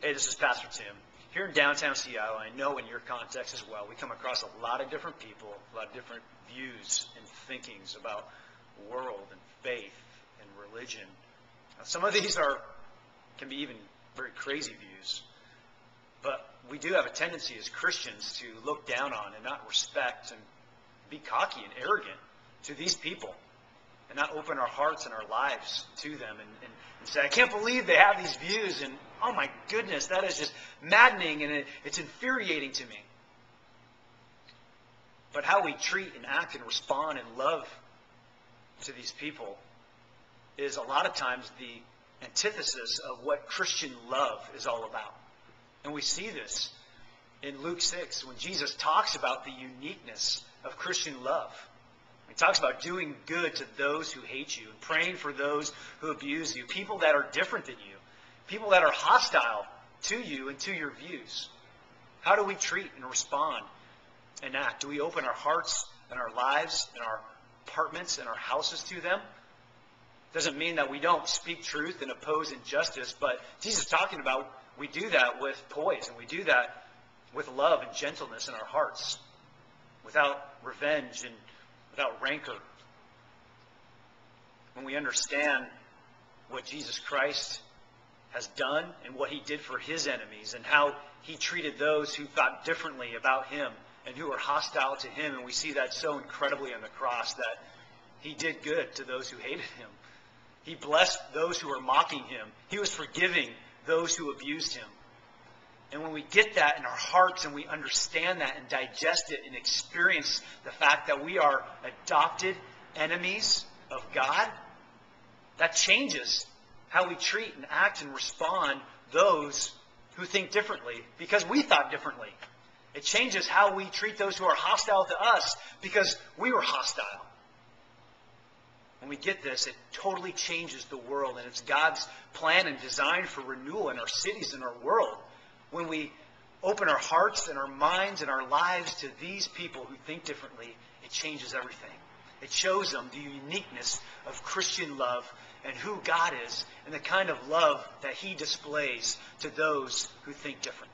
Hey, this is Pastor Tim. Here in downtown Seattle, I know in your context as well, we come across a lot of different people, a lot of different views and thinkings about the world and faith and religion. Now, some of these can be even very crazy views, but we do have a tendency as Christians to look down on and not respect and be cocky and arrogant to these people and not open our hearts and our lives to them and say, I can't believe they have these views, and oh my goodness, that is just maddening and it's infuriating to me. But how we treat and act and respond and love to these people is a lot of times the antithesis of what Christian love is all about. And we see this in Luke 6 when Jesus talks about the uniqueness of Christian love. He talks about doing good to those who hate you and praying for those who abuse you, people that are different than you, people that are hostile to you and to your views. How do we treat and respond and act? Do we open our hearts and our lives and our apartments and our houses to them? Doesn't mean that we don't speak truth and oppose injustice, but Jesus is talking about we do that with poise and we do that with love and gentleness in our hearts, without revenge and without rancor. When we understand what Jesus Christ has done and what he did for his enemies and how he treated those who thought differently about him and who were hostile to him, and we see that so incredibly on the cross, that he did good to those who hated him. He blessed those who were mocking him. He was forgiving those who abused him. And when we get that in our hearts and we understand that and digest it and experience the fact that we are adopted enemies of God, that changes how we treat and act and respond those who think differently because we thought differently. It changes how we treat those who are hostile to us because we were hostile. When we get this, it totally changes the world, and it's God's plan and design for renewal in our cities and our world. When we open our hearts and our minds and our lives to these people who think differently, it changes everything. It shows them the uniqueness of Christian love and who God is and the kind of love that he displays to those who think differently.